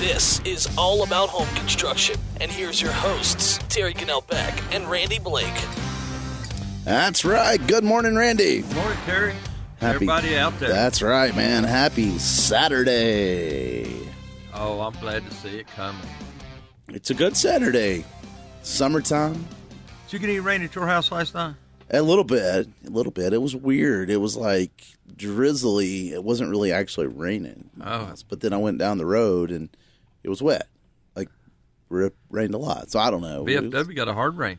This is All About Home Construction, and here's your hosts, Terry Cannell-Beck and Randy Blake. That's right. Good morning, Randy. Good morning, Terry. Everybody out there. That's right, man. Happy Saturday. Oh, I'm glad to see it coming. It's a good Saturday. Summertime. Did you get any rain at your house last night? A little bit. It was weird. It was like drizzly. It wasn't really actually raining. Oh. But then I went down the road and it was wet. Like, rained a lot. So I don't know. BFW got a hard rain.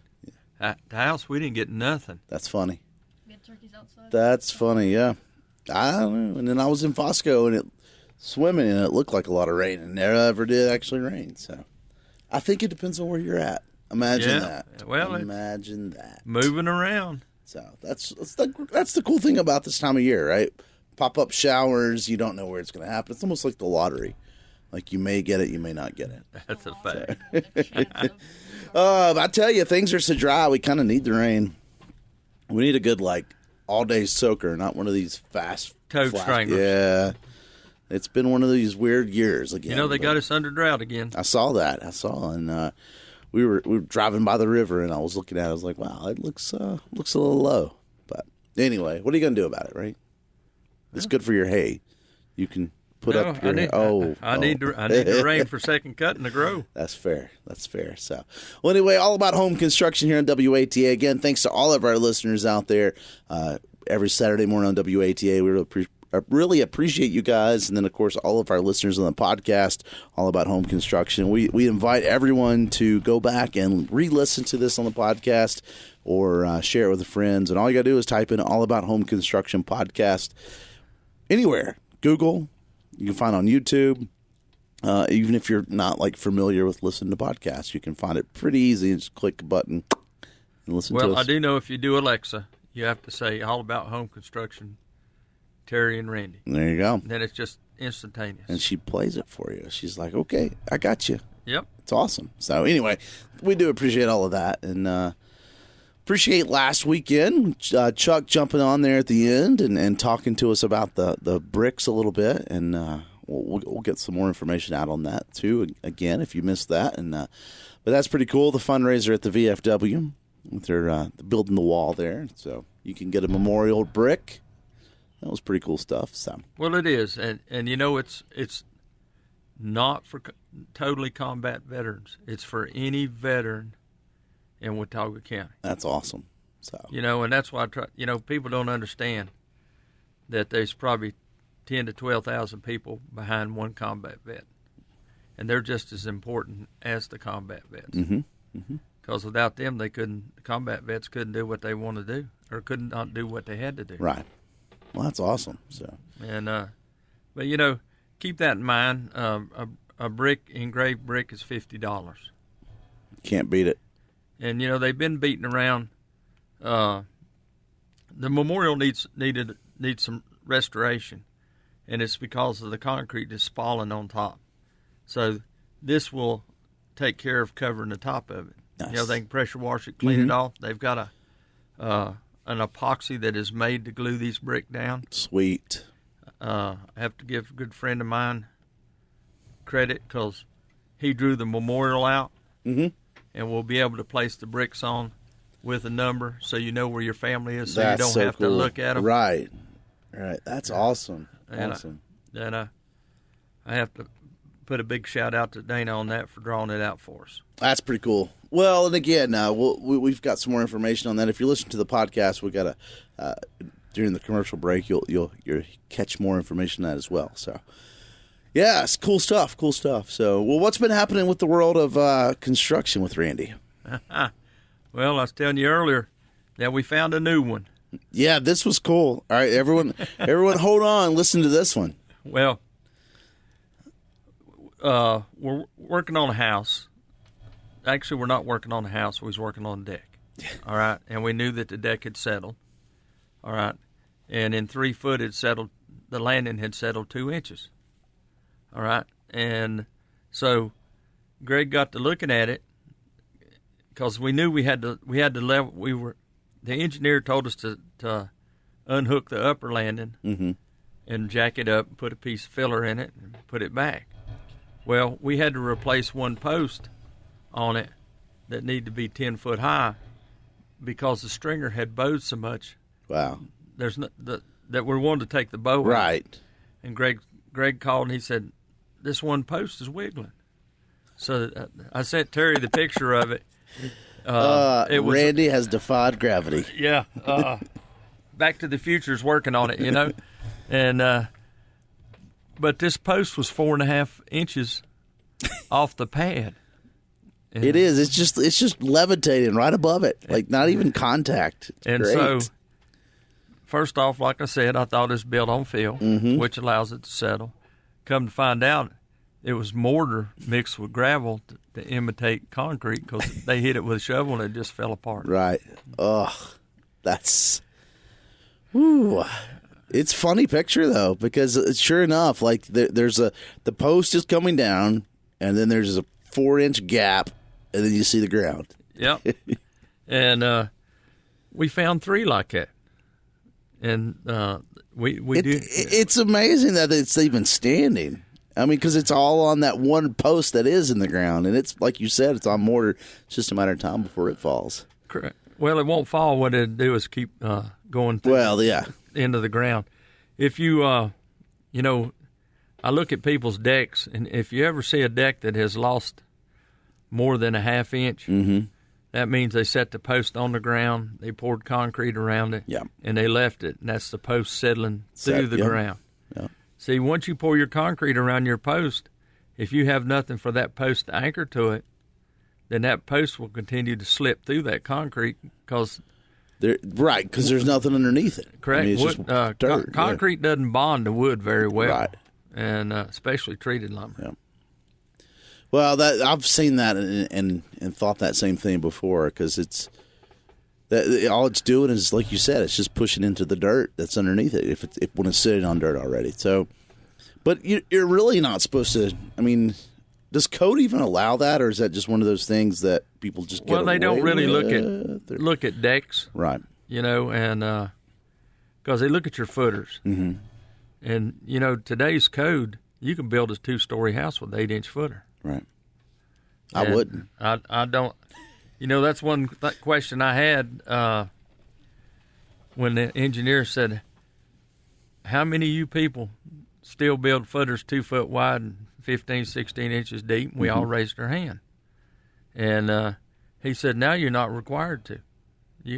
At the house, we didn't get nothing. That's funny. We had turkeys outside. That's funny, yeah. I don't know. And then I was in Fosco and swimming and it looked like a lot of rain and never did actually rain. So I think it depends on where you're at. Imagine that. Well, imagine that. Moving around. So that's the cool thing about this time of year, right? Pop-up showers, you don't know where it's going to happen. It's almost like the lottery. Like you may get it, you may not get it. That's a fact. I tell you, things are so dry, we kind of need the rain. We need a good, all-day soaker, not one of these fast toad stranglers. Yeah. It's been one of these weird years again. You know, they got us under drought again. I saw that. And we were driving by the river, and I was looking at it. I was like, wow, it looks a little low. But anyway, what are you going to do about it, right? It's good for your hay. You can put up your I need the rain for second cutting to grow. That's fair. So, well, anyway, all about home construction here on WATA. Again, thanks to all of our listeners out there every Saturday morning on WATA. We really appreciate you guys. And then, of course, all of our listeners on the podcast, All About Home Construction. We invite everyone to go back and re-listen to this on the podcast or share it with friends. And all you got to do is type in All About Home Construction podcast anywhere. Google. You can find on YouTube. Even if you're not familiar with listening to podcasts, you can find it pretty easy. Just click a button and listen to us. Well, I do know if you do Alexa, you have to say All About Home Construction, Terry and Randy. There you go. Then it's just instantaneous. And she plays it for you. She's like, okay, I got you. Yep. It's awesome. So anyway, we do appreciate all of that. And appreciate last weekend, Chuck jumping on there at the end and talking to us about the bricks a little bit. And we'll get some more information out on that, too, again, if you missed that. And but that's pretty cool, the fundraiser at the VFW. They're building the wall there. So you can get a memorial brick. That was pretty cool stuff. So. Well, it is. And you know, it's not for totally combat veterans. It's for any veteran in Watauga County. That's awesome. So and that's why I try. People don't understand that there's probably 10 to 12,000 people behind one combat vet, and they're just as important as the combat vets. Because without them, the combat vets couldn't do what they want to do, or could not do what they had to do. Right. Well, that's awesome. So and but keep that in mind. A engraved brick is $50. Can't beat it. And they've been beating around. The memorial needs some restoration, and it's because of the concrete that's falling on top. So this will take care of covering the top of it. Nice. They can pressure wash it, clean it off. They've got an epoxy that is made to glue these brick down. Sweet. I have to give a good friend of mine credit because he drew the memorial out. And we'll be able to place the bricks on with a number so you know where your family is, so you don't have to look at them. Right. That's awesome. And I have to put a big shout out to Dana on that for drawing it out for us. That's pretty cool. Well, and again, we've got some more information on that. If you listen to the podcast, we got during the commercial break, you'll catch more information on that as well. So. Yeah, it's cool stuff. So, well, what's been happening with the world of construction with Randy? Well, I was telling you earlier that we found a new one. Yeah, this was cool. All right, everyone hold on. Listen to this one. Well, we're working on a house. Actually, we're not working on a house. We was working on a deck. All right, and we knew that the deck had settled. All right, and in 3 foot the landing had settled 2 inches. All right, and so Greg got to looking at it because we knew we had to level. The engineer told us to unhook the upper landing and jack it up and put a piece of filler in it and put it back. Well, we had to replace one post on it that needed to be 10 foot high because the stringer had bowed so much. Wow. There's no, that we wanted to take the bow out. Right. And Greg called and he said, "This one post is wiggling." So I sent Terry the picture of it. It was, Randy has defied gravity. Yeah. Back to the Future's working on it, you know. And but this post was 4.5 inches off the pad. And It is. It's just levitating right above it, like not even contact. It's And great. so, first off, like I said, I thought it was built on fill, which allows it to settle. Come to find out, it was mortar mixed with gravel to imitate concrete because they hit it with a shovel and it just fell apart. Right. Oh, that's. Ooh. It's a funny picture though, because sure enough, like there's the post is coming down, and then there's a 4-inch gap, and then you see the ground. Yep. And we found 3 like that, and we do. It's amazing that it's even standing. I mean, because it's all on that one post that is in the ground, and it's like you said, it's on mortar. It's just a matter of time before it falls. Correct. Well, it won't fall. What it'll do is keep going through. Well, yeah. Into the ground. If you, you know, I look at people's decks, and if you ever see a deck that has lost more than a 1/2 inch, that means they set the post on the ground, they poured concrete around it, Yeah. and they left it, and that's the post settling through the ground. Yeah. See, once you pour your concrete around your post, if you have nothing for that post to anchor to it, then that post will continue to slip through that concrete because Right, because there's nothing underneath it. correct. I mean, it's Wood, just dirt. concrete doesn't bond to wood very well, Right. and especially treated lumber. Yeah. Well, I've seen that and thought that same thing before, because it's that all it's doing is, like you said, it's just pushing into the dirt that's underneath it if when it's sitting on dirt already. So, but you're really not supposed to. I mean, does code even allow that, or is that just one of those things that people just get Well, they don't away really with? look at decks, Right. you know, and because they look at your footers, and you know today's code, you can build a 2-story house with 8-inch footer. Right. I And wouldn't. I don't. You know, that's one question I had when the engineer said, "How many of you people still build footers 2 foot wide and 15, 16 inches deep?" We all raised our hand. And he said, "Now you're not required to.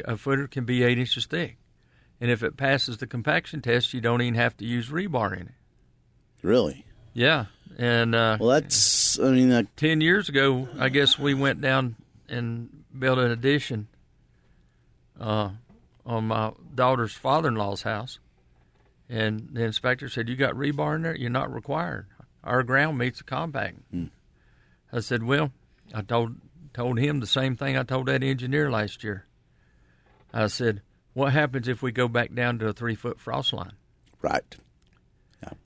A footer can be 8 inches thick. And if it passes the compaction test, you don't even have to use rebar in it." Really? Yeah. And Well, that's. I mean, 10 years ago, I guess we went down and built an addition on my daughter's father-in-law's house. And the inspector said, "You got rebar in there? You're not required. Our ground meets the compacting." I said, "Well," I told him the same thing I told that engineer last year. I said, "What happens if we go back down to a 3-foot frost line?" right.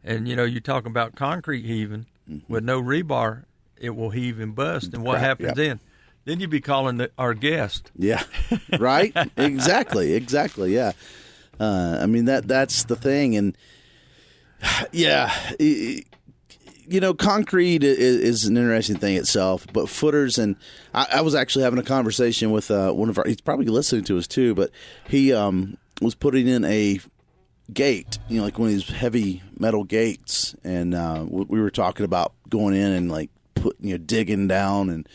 And, you know, you talk about concrete heaving. With no rebar, it will heave and bust. And what Crap, happens yep. then? Then you'd be calling our guest. Yeah. Right. Exactly. Yeah. I mean that's the thing, and yeah, you know, concrete is an interesting thing itself, but footers, and I was actually having a conversation with one of our. He's probably listening to us too, but he was putting in a gate, you know, like one of these heavy metal gates, and we were talking about going in and like digging down and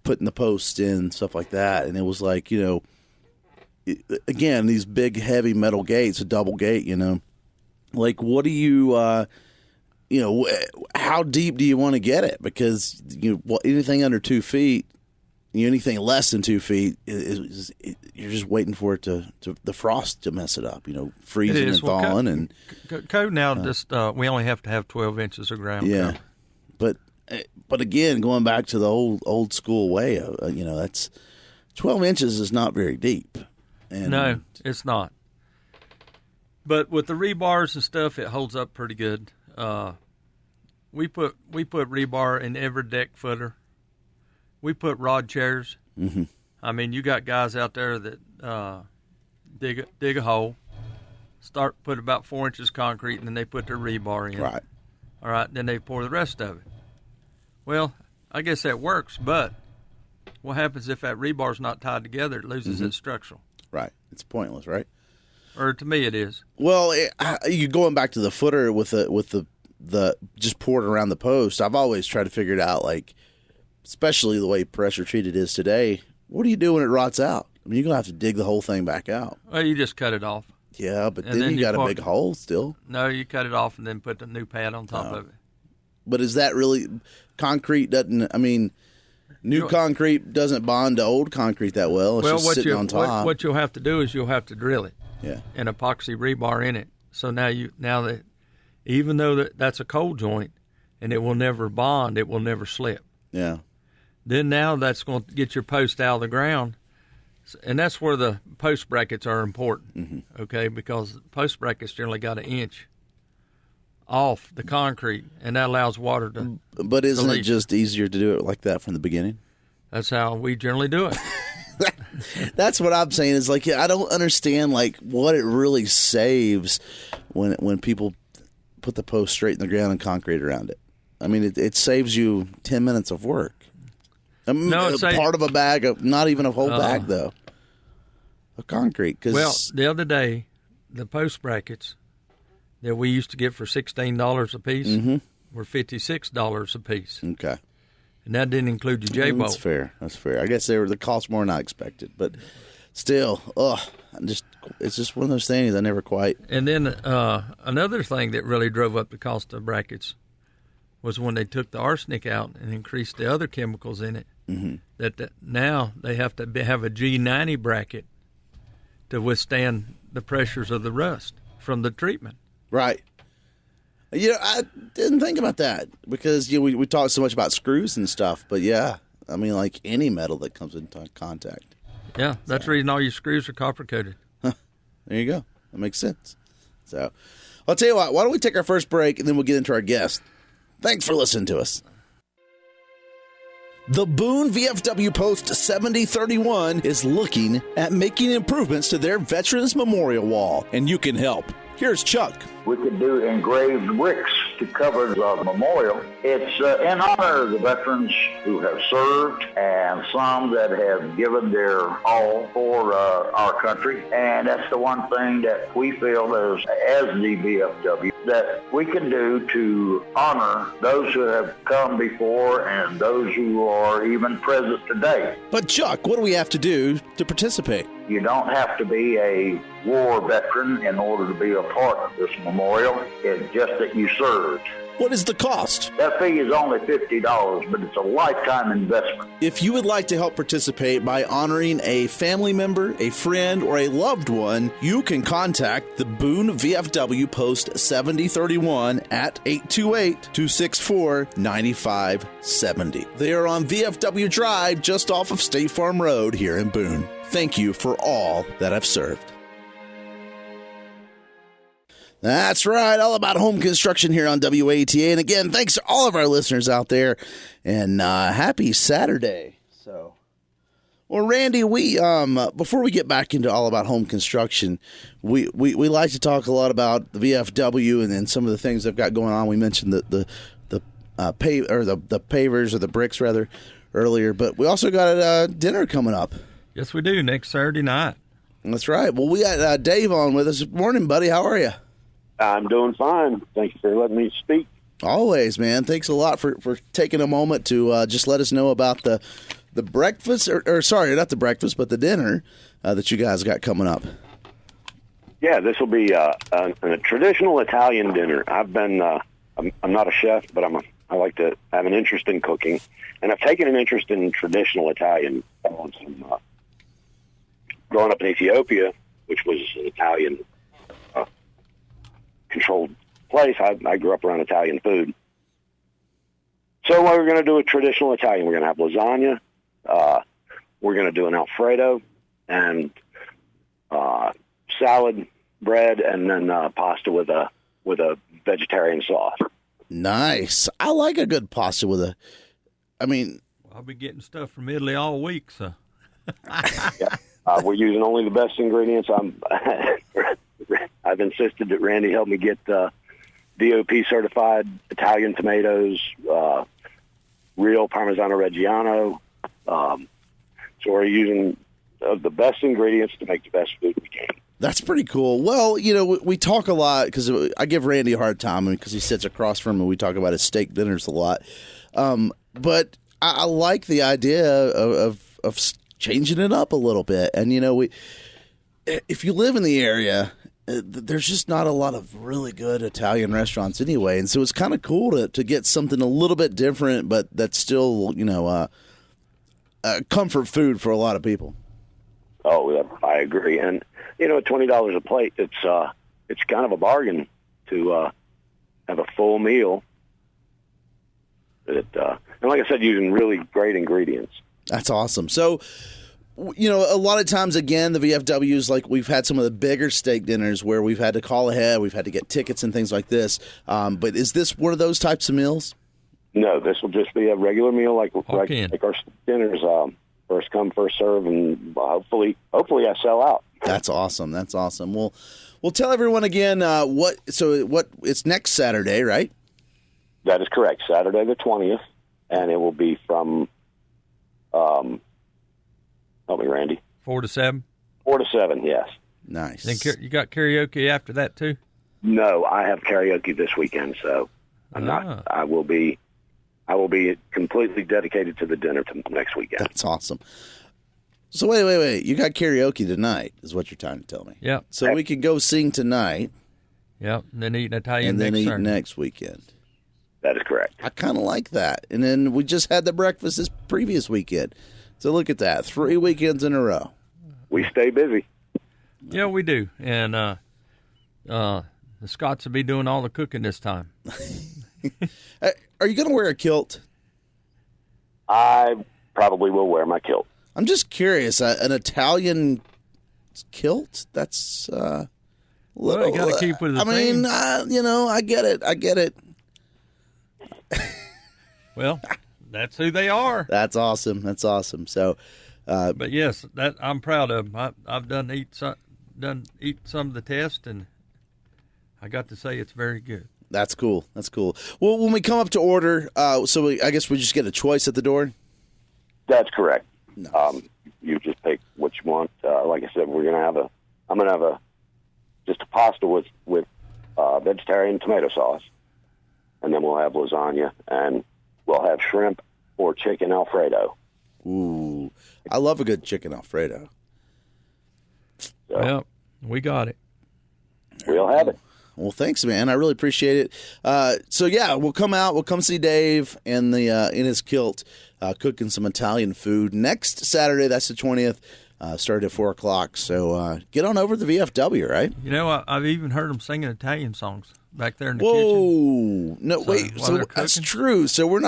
putting the posts in and stuff like that, and it was like, you know, again, these big heavy metal gates, a double gate, you know, like what do you you know, how deep do you want to get it? Because anything under 2 feet, anything less than 2 feet, you're just waiting for it to the frost to mess it up. You know, freezing and thawing. And code now just we only have to have 12 inches of ground. Yeah, cover. but again, going back to the old school way, you know, that's 12 inches is not very deep. And no, it's not. But with the rebars and stuff, it holds up pretty good. We put rebar in every deck footer. We put rod chairs. Mm-hmm. I mean, you got guys out there that dig a hole, put about 4 inches concrete, and then they put their rebar in. Right. All right. Then they pour the rest of it. Well, I guess that works, but what happens if that rebar's not tied together? It loses its structural. Right. It's pointless, right? Or to me, it is. Well, you going back to the footer with the just poured around the post. I've always tried to figure it out, like, especially the way pressure treated is today. What do you do when it rots out? I mean, you're gonna have to dig the whole thing back out. Well, you just cut it off. Yeah, but then you got a big hole still. No, you cut it off and then put the new pad on top of it. But is that really concrete? Doesn't, I mean, new concrete doesn't bond to old concrete that well. It's just sitting on top. What you'll have to do is you'll have to drill it. Yeah. And epoxy rebar in it. So now that even though that's a cold joint and it will never bond, it will never slip. Yeah. Then now that's going to get your post out of the ground. And that's where the post brackets are important, okay, because post brackets generally got an inch off the concrete, and that allows water to. But isn't it just easier to do it like that from the beginning? That's how we generally do it. That's what I'm saying. Is like, I don't understand like what it really saves when people put the post straight in the ground and concrete around it. I mean, it saves you 10 minutes of work. No, it's part of a bag of, not even a whole bag though, of concrete. Well, the other day, the post brackets that we used to get for $16 a piece were $56 a piece. Okay. And that didn't include your J-bolt. That's fair. That's fair. I guess the cost more than I expected, but still, it's just one of those things I never quite. And then another thing that really drove up the cost of brackets was when they took the arsenic out and increased the other chemicals in it. That now they have to have a G90 bracket to withstand the pressures of the rust from the treatment. Right. I didn't think about that because we talk so much about screws and stuff, but yeah, I mean, like any metal that comes into contact. Yeah, that's the reason all your screws are copper coated. Huh. There you go. That makes sense. So, I'll tell you what. Why don't we take our first break and then we'll get into our guest. Thanks for listening to us. The Boone VFW Post 7031 is looking at making improvements to their Veterans Memorial Wall, and you can help. Here's Chuck. We could do engraved bricks to cover the memorial. It's in honor of the veterans who have served and some that have given their all for our country. And that's the one thing that we feel as the VFW that we can do to honor those who have come before and those who are even present today. But Chuck, what do we have to do to participate? You don't have to be a war veteran in order to be a part of this memorial. It's just that you served. What is the cost? That fee is only $50, but it's a lifetime investment. If you would like to help participate by honoring a family member, a friend, or a loved one, you can contact the Boone VFW Post 7031 at 828-264-9570. They are on VFW Drive just off of State Farm Road here in Boone. Thank you for all that have served. That's right, all about home construction here on WATA. And again, thanks to all of our listeners out there, and happy Saturday. So, well, Randy, we before we get back into all about home construction, we like to talk a lot about the VFW and then some of the things they've got going on. We mentioned the pavers or the bricks rather earlier, but we also got a dinner coming up. Yes, we do, next Saturday night. That's right. Well, we got Dave on with us. Morning, buddy. How are you? I'm doing fine. Thank you for letting me speak. Always, man. Thanks a lot for taking a moment to just let us know about the breakfast, or sorry, not the breakfast, but the dinner that you guys got coming up. Yeah, this will be a traditional Italian dinner. I've been, I'm not a chef, but I like to have an interest in cooking, and I've taken an interest in traditional Italian. Growing up in Ethiopia, which was an Italian controlled place, I grew up around Italian food. So we're going to do a traditional Italian. We're going to have lasagna. We're going to do an Alfredo and salad, bread, and then pasta with a vegetarian sauce. Nice. I like a good pasta with a. I mean, I'll be getting stuff from Italy all week, so. Yeah. We're using only the best ingredients. I've insisted that Randy help me get DOP certified Italian tomatoes. real Parmigiano Reggiano. So we're using the best ingredients to make the best food we can. That's pretty cool. Well, we talk a lot because I give Randy a hard time because he sits across from me. We talk about his steak dinners a lot. But I like the idea of changing it up a little bit. And, if you live in the area, there's just not a lot of really good Italian restaurants anyway. And so it's kind of cool to get something a little bit different, but that's still, comfort food for a lot of people. Oh, yeah, I agree. And, at $20 a plate, it's kind of a bargain to have a full meal. And like I said, using really great ingredients. That's awesome. So, a lot of times, again, the VFWs, like we've had some of the bigger steak dinners where we've had to call ahead, we've had to get tickets and things like this. But is this one of those types of meals? No, this will just be a regular meal like our dinners. First come, first serve, and hopefully I sell out. That's awesome. That's awesome. We'll tell everyone again it's next Saturday, right? That is correct. Saturday the 20th, and it will be from help me, Randy. 4 to 7. 4 to 7, yes. Nice. Then you got karaoke after that too? No, I have karaoke this weekend, so I'm not. I will be completely dedicated to the dinner next weekend. That's awesome. So wait. You got karaoke tonight is what you're trying to tell me. Yeah. So we could go sing tonight. Yep. And then eat an Italian and then eat next weekend. That is correct. I kind of like that. And then we just had the breakfast this previous weekend. So look at that. 3 weekends in a row. We stay busy. Yeah, we do. And the Scots will be doing all the cooking this time. Are you going to wear a kilt? I probably will wear my kilt. I'm just curious. An Italian kilt? That's well, you got to keep with the theme. I get it. Well, that's who they are. That's awesome. So, but yes, that I'm proud of. I've eat some of the test, and I got to say it's very good. That's cool. Well, when we come up to order, I guess we just get a choice at the door? That's correct. Nice. You just pick what you want. Like I said, I'm going to have just a pasta with vegetarian tomato sauce. And then we'll have lasagna, and we'll have shrimp or chicken Alfredo. Ooh, I love a good chicken Alfredo. So, well, we got it. We'll have it. Well, thanks, man. I really appreciate it. We'll come out. We'll come see Dave in his kilt cooking some Italian food next Saturday. That's the 20th. Started at 4 o'clock. So get on over to the VFW, right? I've even heard them singing Italian songs back there in the kitchen. No, wait. So that's true. So we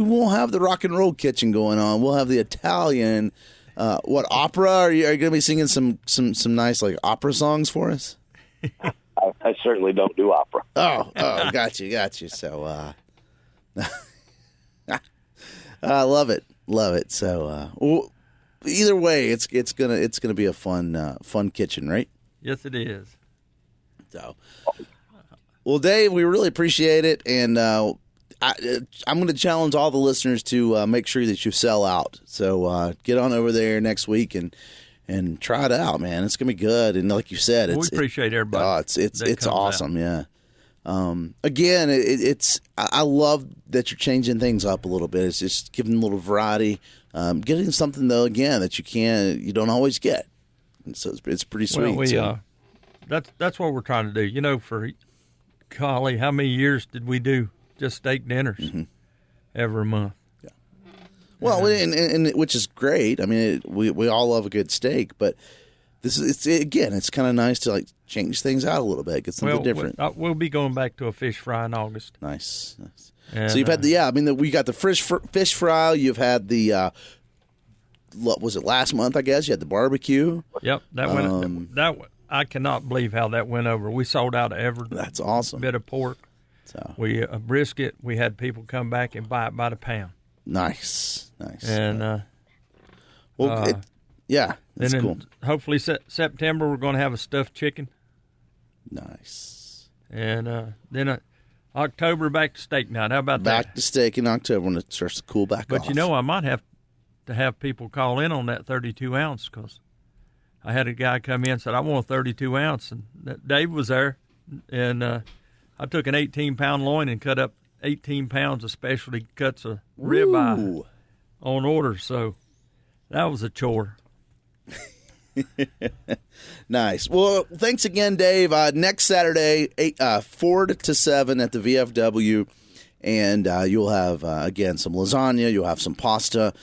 won't have the rock and roll kitchen going on. We'll have the Italian. Opera? Are you going to be singing some nice like opera songs for us? I certainly don't do opera. Oh, got you. So, I love it. So, either way, it's gonna be a fun kitchen, right? Yes, it is. So, well, Dave, we really appreciate it, and I'm going to challenge all the listeners to make sure that you sell out. So, get on over there next week and try it out, man. It's gonna be good, and like you said, we appreciate everybody. It's awesome, out. Yeah. Again, I love that you're changing things up a little bit. It's just giving a little variety, getting something though again that you don't always get, and so it's pretty sweet. Well, that's what we're trying to do. For golly, how many years did we do just steak dinners every month? Well, and which is great. I mean, we all love a good steak, but it's kind of nice to like change things out a little bit, get something different. We'll be going back to a fish fry in August. Nice. And, so you've had we got the fish fry. You've had the what was it last month? I guess you had the barbecue. Yep, I cannot believe how that went over. We sold out every That's awesome bit of pork. So we brisket. We had people come back and buy it by the pound. Nice. And that's cool. Hopefully September we're going to have a stuffed chicken. Nice. And then October back to steak night. How about that? Back to steak in October when it starts to cool back off. But you know, I might have to have people call in on that 32 ounce because I had a guy come in and said, I want a 32 ounce. And Dave was there, and I took an 18-pound loin and cut up 18 pounds of specialty cuts of ribeye on order. So that was a chore. Nice. Well, thanks again, Dave. Next Saturday, 4 to 7 at the VFW, and you'll have, again, some lasagna, you'll have some pasta,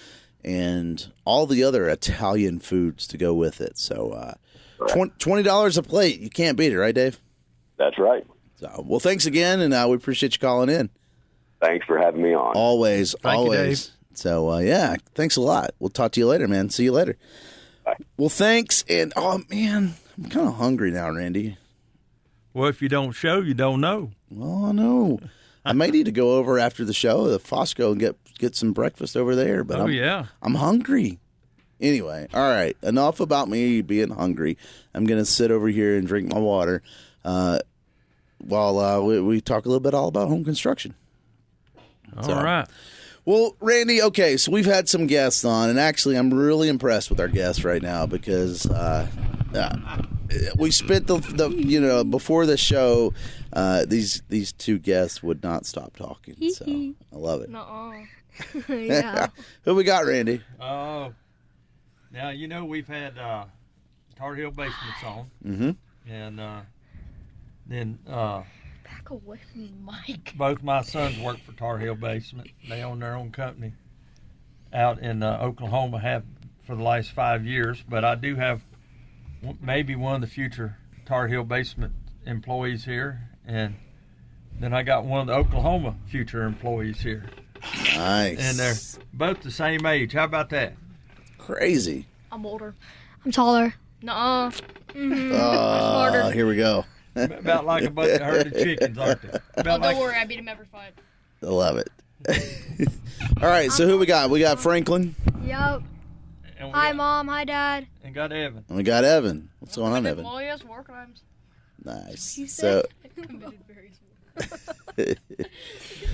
and all the other Italian foods to go with it. So $20 a plate. You can't beat it, right, Dave? That's right. So, well, thanks again, and we appreciate you calling in. Thanks for having me on. Always, Thank you, always. Dave. So, yeah, thanks a lot. We'll talk to you later, man. See you later. Bye. Well, thanks, and, oh, man, I'm kind of hungry now, Randy. Well, if you don't show, you don't know. Well, I know. I may need to go over after the show to Fosco and get some breakfast over there, but I'm hungry. Anyway, all right, enough about me being hungry. I'm going to sit over here and drink my water while we talk a little bit all about home construction. All right. Well, Randy, okay, so we've had some guests on, and actually I'm really impressed with our guests right now because we spent the before the show, these two guests would not stop talking, so I love it. Nuh-uh. Yeah. Who we got, Randy? Oh, now, we've had Tar Heel Basements on, and then Back away from the mic. both my sons work for Tar Heel Basement. They own their own company out in Oklahoma, have for the last 5 years. But I do have maybe one of the future Tar Heel Basement employees here, and then I got one of the Oklahoma future employees here. Nice. And they're both the same age. How about that? Crazy. I'm older. I'm taller. Nuh-uh. Oh, here we go. About like a bunch of herded chickens, aren't they? Don't worry, I beat him every fight. I love it. All right, so who we got? We got Franklin. Yep. And we Hi, got- Mom. Hi, Dad. And got Evan. And we got Evan. What's going on, Evan? Well, yes, war crimes. Nice. You So, Committed very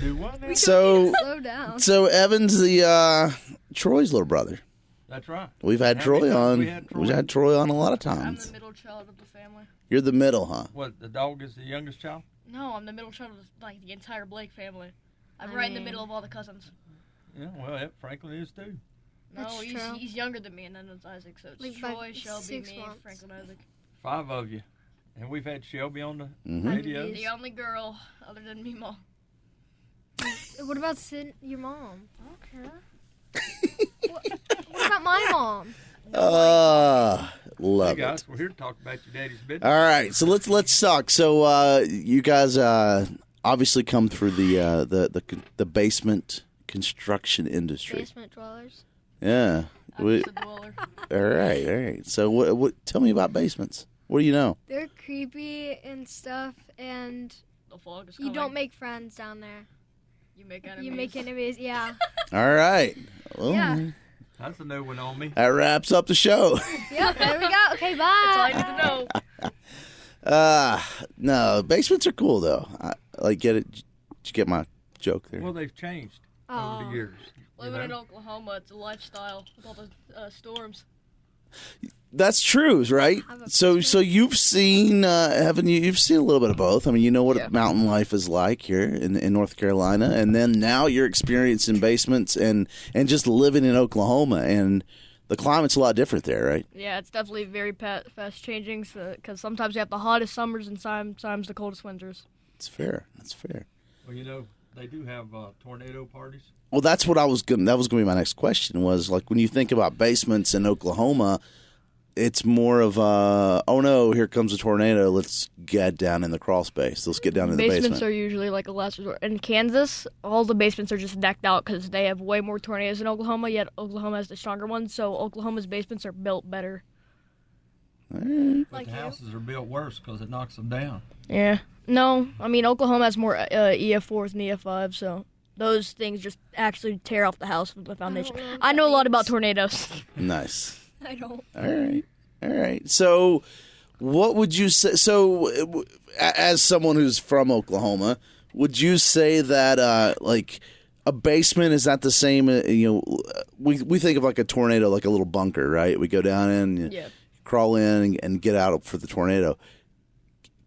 Do what now? so, Slow down. so Evan's the Troy's little brother. That's right. We've had How many Troy times on. we had Troy? We've had Troy on a lot of I'm times. the middle child of the family. You're the middle, huh? What, the dog is the youngest child? No, I'm the middle child of the entire Blake family. I'm I right in the mean- middle of all the cousins. Yeah, well, yeah, Franklin is too. No, That's true. he's younger than me, and then it's Isaac. So it's Like Troy, 5, Shelby, 6 me, months. Franklin, Isaac. 5 of you. And we've had Shelby on the Mm-hmm. radio. The only girl other than me, Mom. What about your mom? I don't care. What about my mom? Love Hey guys, it. we're here to talk about your daddy's business. All right, so let's talk. So you guys obviously come through the basement construction industry. Basement dwellers. Yeah. I'm just a dweller. All right. So what? Tell me about basements. What do you know? They're creepy and stuff, and The fog is you coming. don't make friends down there. You make enemies. You make enemies. Yeah. All right. Well, Yeah. That's a new one on me. that wraps up the show. Yep. There we go. Okay. That's all I Bye. need to know. No, basements are cool though. Get it? Did you get my joke there? Well, they've changed over Oh. the years. Living in Oklahoma, it's a lifestyle with all the storms. That's true, right? So you've seen, haven't you? You've seen a little bit of both. I mean, you know what mountain life is like here in North Carolina, and then now you're experiencing basements and just living in Oklahoma, and the climate's a lot different there, right? Yeah, it's definitely very fast changing because sometimes you have the hottest summers and sometimes the coldest winters. It's fair. That's fair. Well, they do have tornado parties. Well, that's what I was going. That was going to be my next question. Was like when you think about basements in Oklahoma, it's more of a oh no, here comes a tornado. Let's get down in the crawl space. Let's get down in the Basements basement. are usually like a last resort. In Kansas, all the basements are just decked out because they have way more tornadoes than Oklahoma, yet Oklahoma has the stronger ones, so Oklahoma's basements are built better. But the houses are built worse because it knocks them down. Yeah. No, I mean, Oklahoma has more EF4s and EF5s, so those things just actually tear off the house from the foundation. I know a lot about tornadoes. Nice. I don't. All right. So, what would you say? So, as someone who's from Oklahoma, would you say that like a basement is that the same? We think of like a tornado like a little bunker, right? We go down in, crawl in, and get out for the tornado.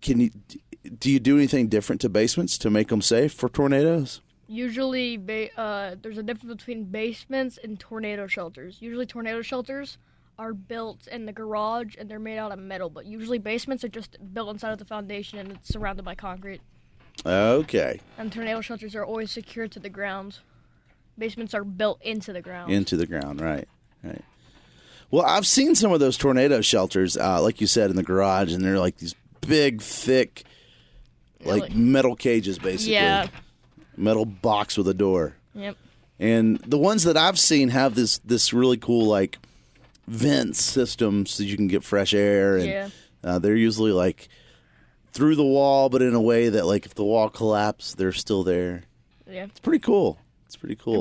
Do you do anything different to basements to make them safe for tornadoes? Usually, there's a difference between basements and tornado shelters. Usually, tornado shelters are built in the garage and they're made out of metal, but usually basements are just built inside of the foundation and it's surrounded by concrete. Okay. And tornado shelters are always secured to the ground. Basements are built into the ground. Into the ground, right. Well, I've seen some of those tornado shelters, like you said, in the garage, and they're like these big, thick, like metal cages, basically. Yeah. Metal box with a door. Yep. And the ones that I've seen have this really cool, like, vent system so you can get fresh air. And they're usually, like, through the wall, but in a way that, like, if the wall collapsed, they're still there. Yeah. It's pretty cool.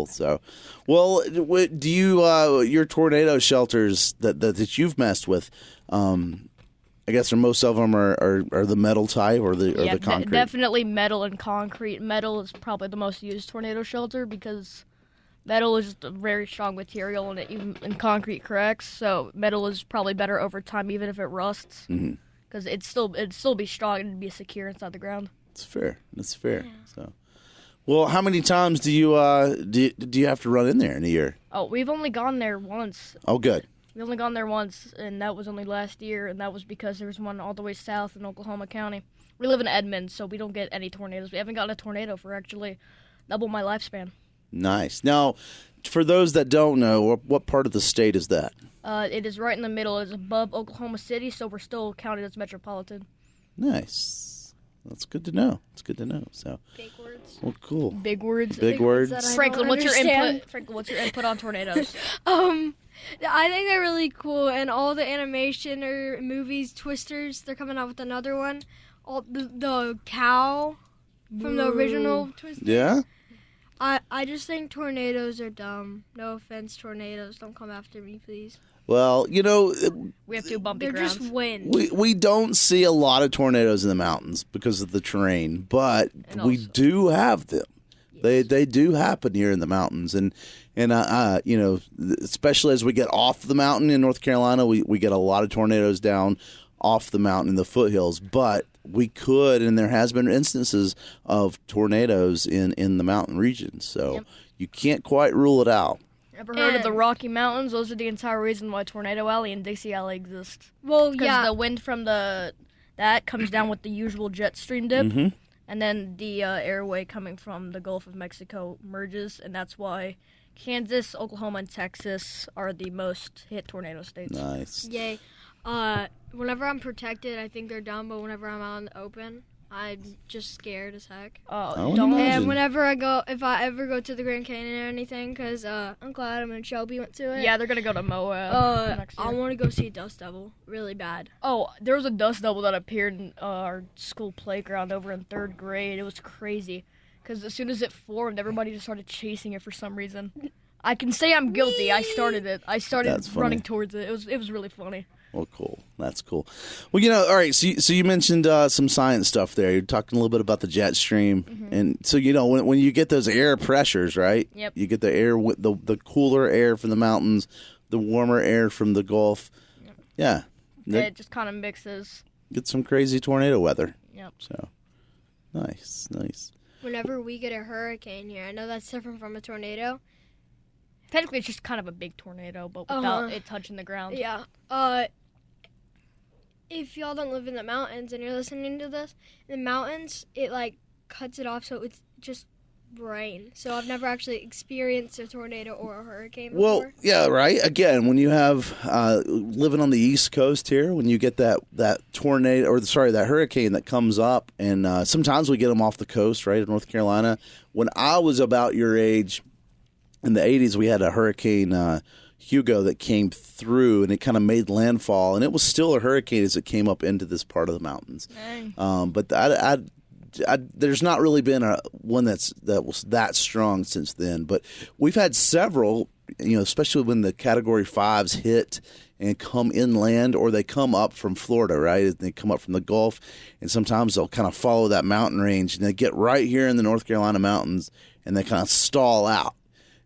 So, well, do you your tornado shelters that you've messed with? I guess most of them are the metal type or the concrete. Definitely metal and concrete. Metal is probably the most used tornado shelter because metal is just a very strong material and concrete cracks. So metal is probably better over time, even if it rusts, because it'd still be strong and be secure inside the ground. That's fair. Yeah. So. Well, how many times do you have to run in there in a year? Oh, we've only gone there once. Oh, good. We've only gone there once, and that was only last year, and that was because there was one all the way south in Oklahoma County. We live in Edmond, so we don't get any tornadoes. We haven't gotten a tornado for actually double my lifespan. Nice. Now, for those that don't know, what part of the state is that? It is right in the middle. It's above Oklahoma City, so we're still counted as metropolitan. Nice. That's good to know. So Big words. well, cool. Big words. Big words. Franklin, what's your input? Franklin, what's your input on tornadoes? I think they're really cool, and all the animation or movies, Twisters, they're coming out with another one. All the cow from the original Twister. Yeah. I just think tornadoes are dumb. No offense, tornadoes. Don't come after me, please. Well, We have two bumpy They're grounds. just wind. we don't see a lot of tornadoes in the mountains because of the terrain, but we do have them. Yes. They do happen here in the mountains, and especially as we get off the mountain in North Carolina, we get a lot of tornadoes down off the mountain in the foothills. But we could, and there has been instances of tornadoes in the mountain regions, so you can't quite rule it out. Ever heard of the Rocky Mountains? Those are the entire reason why Tornado Alley and Dixie Alley exist. Well, because the wind from that comes down with the usual jet stream dip, and then the airway coming from the Gulf of Mexico merges, and that's why Kansas, Oklahoma, and Texas are the most hit tornado states. Nice. Yay. Whenever I'm protected, I think they're dumb, but whenever I'm out in the open, I'm just scared as heck. Oh, don't. And whenever if I ever go to the Grand Canyon or anything, because Uncle Adam and Shelby went to it. Yeah, they're going to go to Moab next year. I want to go see Dust Devil really bad. Oh, there was a dust devil that appeared in our school playground over in 3rd grade. It was crazy, because as soon as it formed, everybody just started chasing it for some reason. I can say I'm guilty. I started it. I started running towards it. It was really funny. Well, cool. That's cool. Well, all right, so you mentioned some science stuff there. You're talking a little bit about the jet stream. And so, when you get those air pressures, right? Yep. You get the air, the cooler air from the mountains, the warmer air from the Gulf. Yep. Yeah. It just kind of mixes. Get some crazy tornado weather. Yep. So, nice. Whenever we get a hurricane here, I know that's different from a tornado. Technically, it's just kind of a big tornado, but without it touching the ground. Yeah. If y'all don't live in the mountains and you're listening to this, in the mountains, it, cuts it off, so it's just rain. So I've never actually experienced a tornado or a hurricane before. Well, yeah, right. Again, when you have living on the East Coast here, when you get that tornado, that hurricane that comes up, and sometimes we get them off the coast, right, in North Carolina. When I was about your age, in the 80s, we had a hurricane, Hugo, that came through, and it kind of made landfall, and it was still a hurricane as it came up into this part of the mountains. But there's not really been one that was that strong since then. But we've had several especially when the Category 5s hit and come inland, or they come up from Florida, right? They come up from the Gulf, and sometimes they'll kind of follow that mountain range, and they get right here in the North Carolina mountains, and they kind of stall out.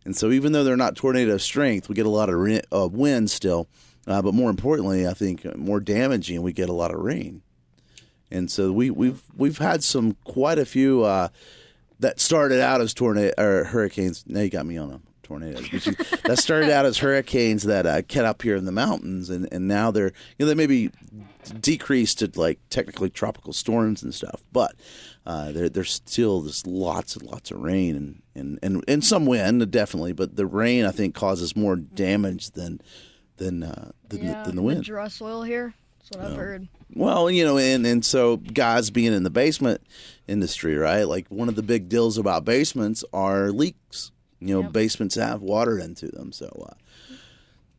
And so even though they're not tornado strength, we get a lot of wind still. But more importantly, I think more damaging, we get a lot of rain. And so we've had quite a few that started out as hurricanes. Now you got me on them. Tornadoes. That started out as hurricanes that get up here in the mountains, and now they're they may be decreased to like technically tropical storms and stuff, but there's still just lots and lots of rain and some wind definitely, but the rain I think causes more damage than the wind. The dry soil here. That's what I've heard. Well, and so guys being in the basement industry, right? Like one of the big deals about basements are leaks. Basements have water into them, so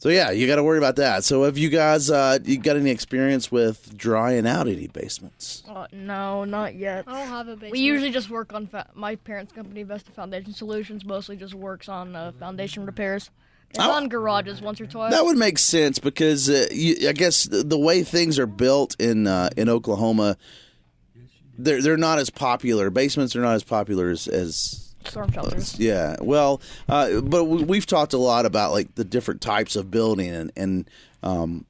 yeah, you got to worry about that. So, have you guys you got any experience with drying out any basements? No, not yet. I don't have a basement. We usually just work on my parents' company, Vesta Foundation Solutions, mostly just works on foundation repairs. It's on garages once or twice. That would make sense because I guess the way things are built in Oklahoma, they're not as popular. Basements are not as popular as storm shelters. Yeah, well, but we've talked a lot about like the different types of building and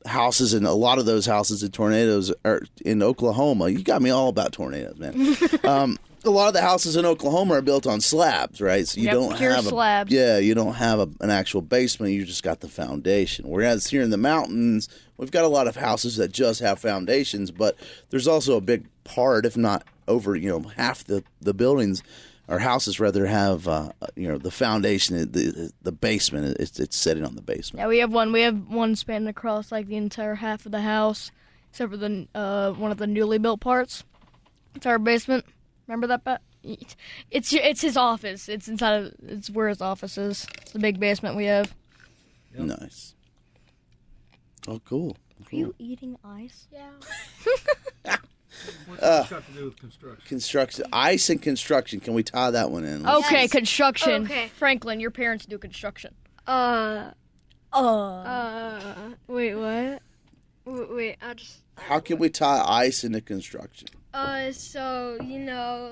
houses, and a lot of those houses and tornadoes are in Oklahoma. You got me all about tornadoes, man. A lot of the houses in Oklahoma are built on slabs, right? So you don't have slabs. You don't have an actual basement. You just got the foundation. Whereas here in the mountains, we've got a lot of houses that just have foundations, but there's also a big part, if not over, half the buildings. Our houses rather have, the foundation, the basement. It's sitting on the basement. Yeah, we have one. We have one spanning across like the entire half of the house, except for the one of the newly built parts. It's our basement. Remember that? It's his office. It's inside. It's where his office is. It's the big basement we have. Yep. Nice. Oh, cool. Are you eating ice? Yeah. What's that got to do with construction? Construction, ice and construction. Can we tie that one in? Okay, yes. Construction. Okay. Franklin, your parents do construction. Wait, what? Wait, I just. How can we tie ice into construction? So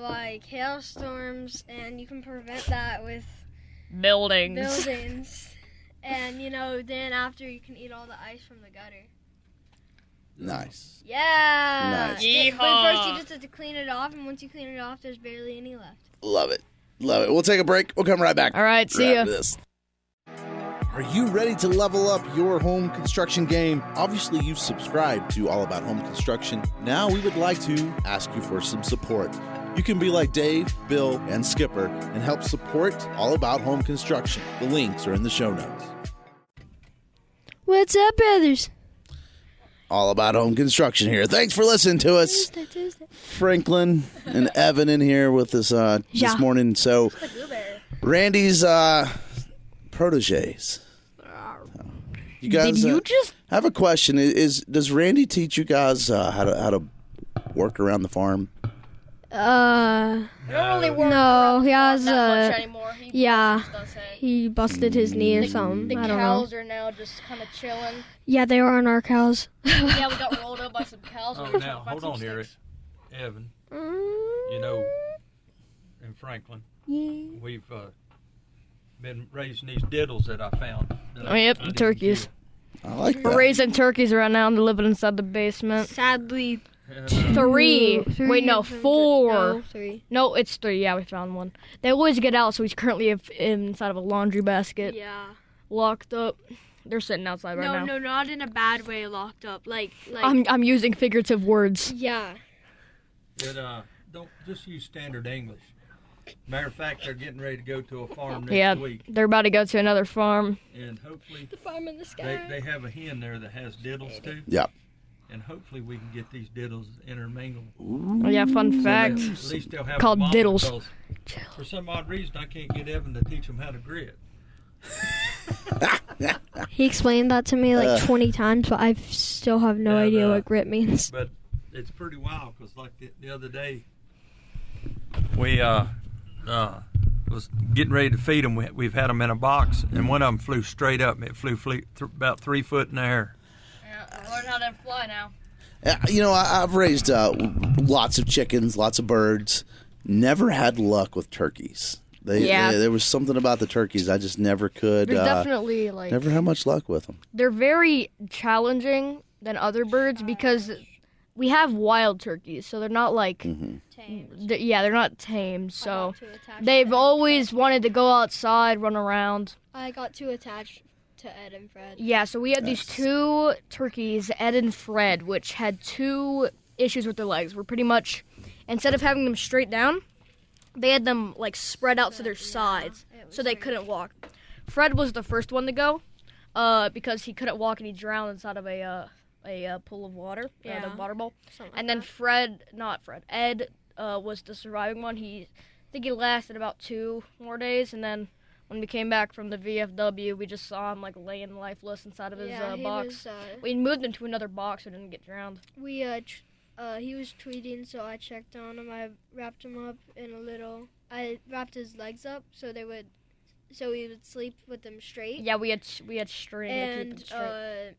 like hailstorms, and you can prevent that with buildings. And then after you can eat all the ice from the gutter. Nice. Yeah. Nice. Yeehaw. But first you just have to clean it off, and once you clean it off, there's barely any left. Love it. We'll take a break. We'll come right back. All right, see ya. This. Are you ready to level up your home construction game? Obviously, you've subscribed to All About Home Construction. Now we would like to ask you for some support. You can be like Dave, Bill, and Skipper and help support All About Home Construction. The links are in the show notes. What's up, brothers? All About Home Construction here. Thanks for listening to us. Tuesday. Franklin and Evan in here with us this morning. So, Randy's proteges. You guys, did you just have a question? Does Randy teach you guys how to work around the farm? I don't really work he has that much anymore. He busted his knee or something. The I don't know. cows are now just kind of chilling. Yeah, they are on our cows. Yeah, we got rolled up by some cows. Oh, now hold on here, Evan. In Franklin, we've been raising these diddles that I found. The turkeys. I like that. We're raising turkeys right now, and they're living inside the basement. Sadly, 3. Wait, no, 4. No, 3. No, it's 3. Yeah, we found one. They always get out, so he's currently inside of a laundry basket. Yeah. Locked up. They're sitting outside right now. No, not in a bad way. Locked up, like. I'm using figurative words. Yeah. But don't just use standard English. Matter of fact, they're getting ready to go to a farm next week. They're about to go to another farm. And hopefully, the farm in the sky. They have a hen there that has diddles too. Yep. And hopefully we can get these diddles intermingled. Oh, yeah, fun fact. At least they'll have called diddles. For some odd reason, I can't get Evan to teach them how to grit. He explained that to me like 20 times, but I still have no idea what grit means. But it's pretty wild because like the other day, we was getting ready to feed them. We've had them in a box, and one of them flew straight up. It flew about 3 foot in the air. Yeah, I learned how to fly now. I've raised lots of chickens, lots of birds. Never had luck with turkeys. There was something about the turkeys I just never could. There's definitely never had much luck with them. They're very challenging than other birds because we have wild turkeys, so they're not like Tamed. they're not tamed. So they've always wanted to go outside, run around. I got too attached to Ed and Fred. Yeah, so we had these 2 turkeys, Ed and Fred, which had 2 issues with their legs. We're pretty much, instead of having them straight down, they had them like spread out to their sides, so they couldn't walk. Fred was the first one to go because he couldn't walk and he drowned inside of a pool of water, the water bowl. And then Ed was the surviving one. I think he lasted about 2 more days, and then when we came back from the VFW, we just saw him like laying lifeless inside of his box. We moved him to another box so he didn't get drowned. He was tweeting, so I checked on him. I wrapped him up I wrapped his legs up so he would sleep with them straight. Yeah, we had string to keep him straight.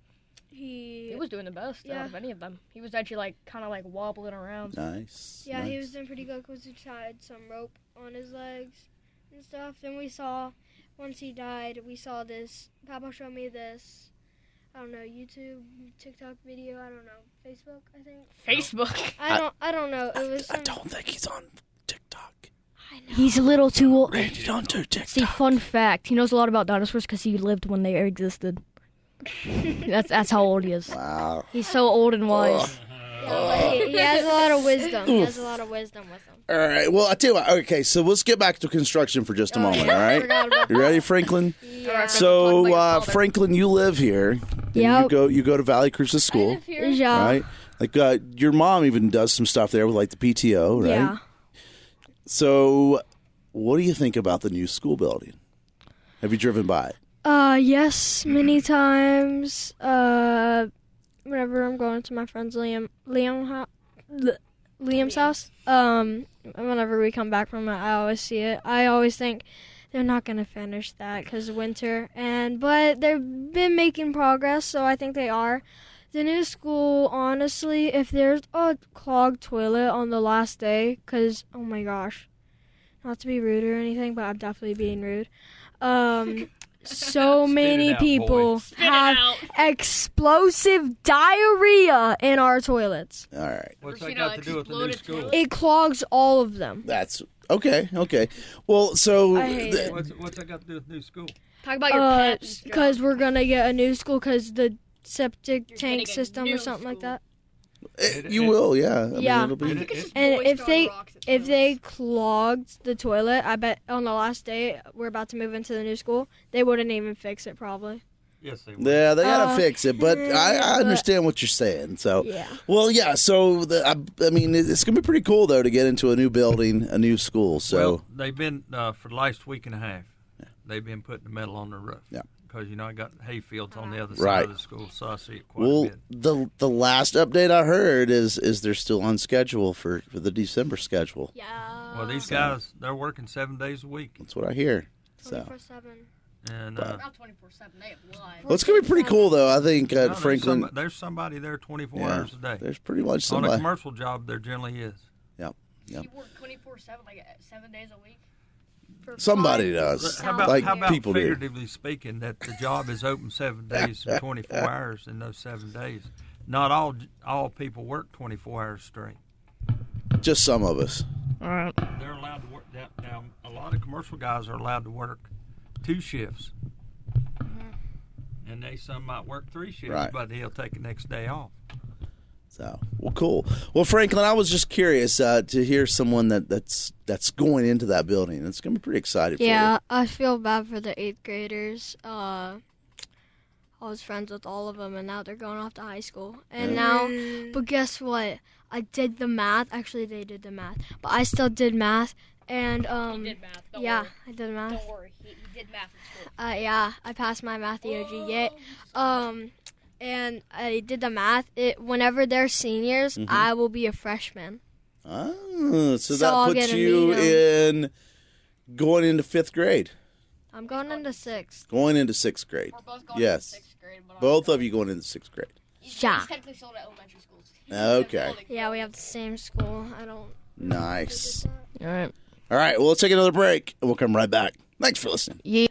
He was doing the best out of any of them. He was actually kind of wobbling around. Nice. Yeah, nice. He was doing pretty good because he tied some rope on his legs and stuff. Then once he died, we saw this. Papa showed me this. I don't know, YouTube, TikTok video. I don't know, Facebook. I think. Facebook. I don't know. It was. I don't think he's on TikTok. I know. He's a little too old. Randy, don't do TikTok. See, fun fact: he knows a lot about dinosaurs because he lived when they existed. That's how old he is. Wow. He's so old and wise. He has a lot of wisdom. He has a lot of wisdom with him. All right. Well, I tell you what. Okay, so let's get back to construction for just a moment. All right. You ready, Franklin? Yeah. So, Franklin, you live here. Yep. You go to Valley Crucis School. Yeah. Right. Like your mom even does some stuff there with the PTO, right? Yeah. So, what do you think about the new school building? Have you driven by it? Yes, many times. Whenever I'm going to my friend's Liam's house, whenever we come back from it, I always see it. I always think they're not gonna finish that because of winter, but they've been making progress, so I think they are. The new school, honestly, if there's a clogged toilet on the last day, because oh my gosh, not to be rude or anything, but I'm definitely being rude. So many people have explosive diarrhea in our toilets. All right. What's that got to do with the new school? It clogs all of them. That's okay. Okay. Well, so I hate it. What's that got to do with the new school? Talk about your pets. Because we're gonna get a new school because the septic tank system or something like that. You will, yeah. Yeah. It'll be, And if they clogged the toilet, I bet on the last day we're about to move into the new school, they wouldn't even fix it probably. Yes, they will. yeah, they gotta fix it, but I understand what you're saying. So, Yeah. well, yeah. So, I mean, it's gonna be pretty cool though to get into a new building, a new school. So, Well, they've been for the last week and a half. They've been putting the metal on the roof. Yeah. Because I got hay fields on the other Right. side of the school, so I see it quite a bit. the last update I heard is they're still on schedule for the December schedule. Yeah. Well, these guys, they're working 7 days a week, That's what I hear. So, 24/7. and Not 24/7. They have live. well, it's gonna be pretty cool though. I think no, Franklin. there's somebody there 24 Yeah, hours a day. there's pretty much On a somebody. commercial job, there generally is. Yep. You work 24/7, 7 days a week. Somebody does. How about, like how about people do. figuratively speaking, that the job is open 7 days and 24 hours in those 7 days? Not all people work 24 hours straight. Just some of us. All right. They're allowed to work that. Now, a lot of commercial guys are allowed to work 2 shifts. And some might work 3 shifts, Right. but he'll take the next day off. So, well, cool. Well, Franklin, I was just curious to hear someone that's going into that building. It's going to be pretty excited for you. Yeah, I feel bad for the 8th graders. I was friends with all of them, and now they're going off to high school. And now, but guess what? I did the math. Actually, they did the math, but I still did math. And He did math. Don't yeah, worry. I did math. Don't worry. He did math at school. Yeah, I passed my math EOG yet. And I did the math. Whenever they're seniors, I will be a freshman. Oh, so So I'll that get puts to you meet 'em. in going into 5th grade. I'm going into 6th. Going into 6th grade. We're both going Yes. into 6th grade. But Both of you going into 6th grade. He's Yeah. technically still at elementary schools. Okay. Yeah, we have the same school. I don't. Nice. All right. All right, well, let's take another break, and we'll come right back. Thanks for listening. Yeah.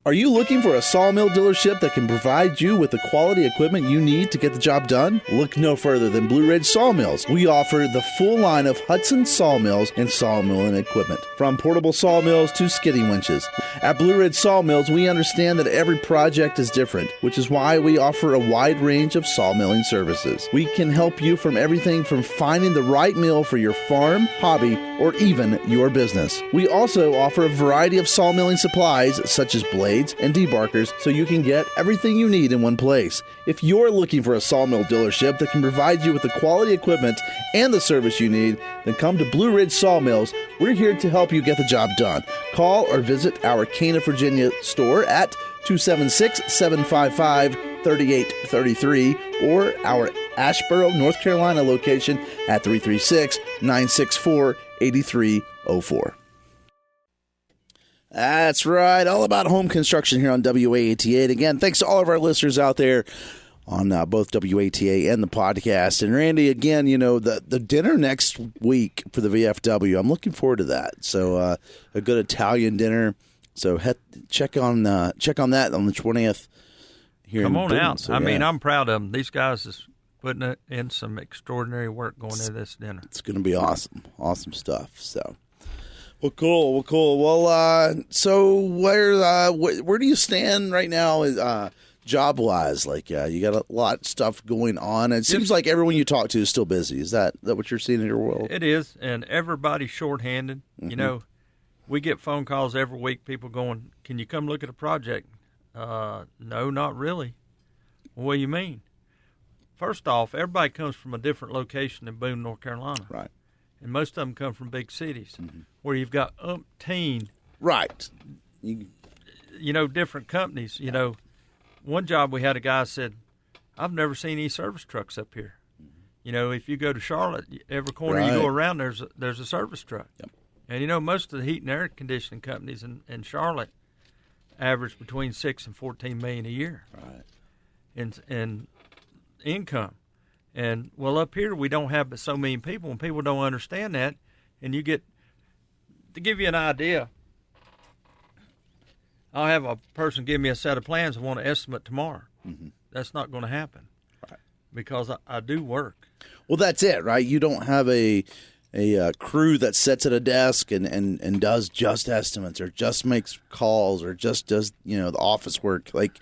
Are you looking for a sawmill dealership that can provide you with the quality equipment you need to get the job done? Look no further than Blue Ridge Sawmills. We offer the full line of Hudson sawmills and sawmilling equipment, from portable sawmills to skidding winches. At Blue Ridge Sawmills, we understand that every project is different, which is why we offer a wide range of sawmilling services. We can help you from everything from finding the right mill for your farm, hobby, or even your business. We also offer a variety of sawmilling supplies, such as blades and debarkers, so you can get everything you need in one place. If you're looking for a sawmill dealership that can provide you with the quality equipment and the service you need, then come to Blue Ridge Sawmills. We're here to help you get the job done. Call or visit our Cana, Virginia store at 276-755-3833 or our Asheboro, North Carolina location at 336-964-8304. That's right. All about home construction here on WATA. And again, thanks to all of our listeners out there on both WATA and the podcast. And Randy, again, you know, the dinner next week for the VFW, I'm looking forward to that. So a good Italian dinner. So check on that on the 20th. Here Come in on Boone. out. So, I mean, yeah. I'm proud of them. These guys is putting in some extraordinary work going to this dinner. It's going to be awesome. Awesome stuff. So. Well, cool. Well, so where do you stand right now, job wise? Like, you got a lot of stuff going on. It seems like everyone you talk to is still busy. Is that what you're seeing in your world? It is, and everybody's shorthanded. Mm-hmm. You know, we get phone calls every week. People going, "Can you come look at a project?" No, not really. Well, what do you mean? First off, everybody comes from a different location in Boone, North Carolina. Right. And most of them come from big cities where you've got umpteen, Right. you know, different companies. You know, one job we had a guy said, I've never seen any service trucks up here. You know, if you go to Charlotte, every corner you go around, there's a service truck. Yep. And, you know, most of the heat and air conditioning companies in Charlotte average between $6 and $14 million a year. Right. In income. And, well, up here we don't have but so many people, and people don't understand that. And you get, to give you an idea, I'll have a person give me a set of plans and want an estimate tomorrow. Mm-hmm. That's not going to happen. Right. Because I do work. Well, that's it, right? You don't have a crew that sits at a desk and does just estimates or just makes calls or just does, you know, the office work. Like,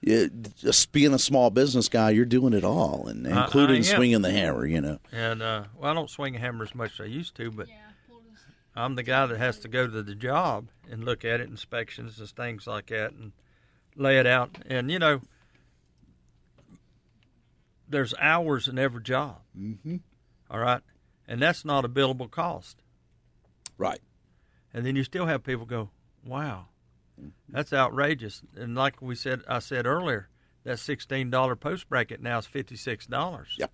just being a small business guy, you're doing it all, and including swinging the hammer, you know. And, well, I don't swing a hammer as much as I used to, but I'm the guy that has to go to the job and look at it, inspections and things like that, and lay it out. And, you know, there's hours in every job. Mm-hmm. All right? And that's not a billable cost. Right. And then you still have people go, wow, that's outrageous. And like I said earlier, that $16 post bracket now is $56. Yeah.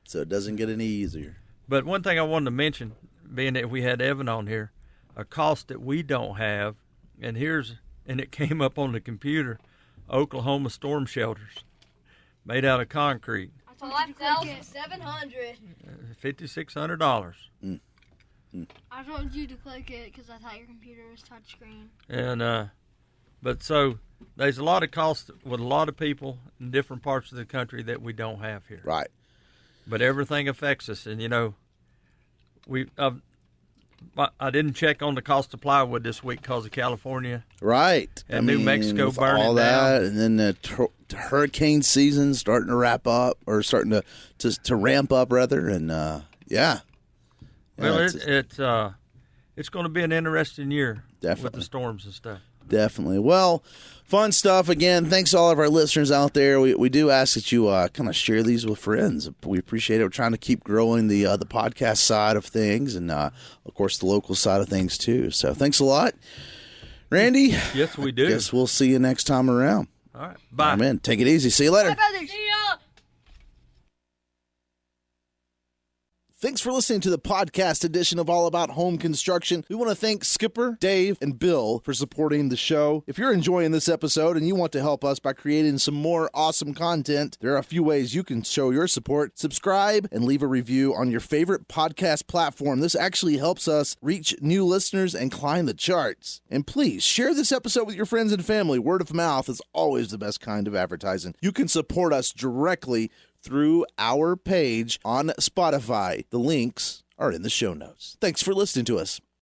So it doesn't get any easier. But one thing I wanted to mention, being that we had Evan on here, a cost that we don't have, and it came up on the computer, Oklahoma storm shelters made out of concrete. $5,700. $5,600. I told you to click it because I thought your computer was touchscreen. And but so there's a lot of costs with a lot of people in different parts of the country that we don't have here. Right. But everything affects us, and you know, I didn't check on the cost of plywood this week because of California. Right. And New Mexico burning all down. that, and then the hurricane season starting to wrap up, or starting to ramp up rather, and yeah. Well, it's going to be an interesting year Definitely. with the storms and stuff. Definitely. Well, fun stuff. Again, thanks to all of our listeners out there. We do ask that you kind of share these with friends. We appreciate it. We're trying to keep growing the podcast side of things, and of course the local side of things too. So thanks a lot, Randy. Yes, we do. Guess we'll see you next time around. All right. Bye. Amen. Take it easy. See you later. Bye, brothers. See ya. Thanks for listening to the podcast edition of All About Home Construction. We want to thank Skipper, Dave, and Bill for supporting the show. If you're enjoying this episode and you want to help us by creating some more awesome content, there are a few ways you can show your support. Subscribe and leave a review on your favorite podcast platform. This actually helps us reach new listeners and climb the charts. And please share this episode with your friends and family. Word of mouth is always the best kind of advertising. You can support us directly through our page on Spotify. The links are in the show notes. Thanks for listening to us.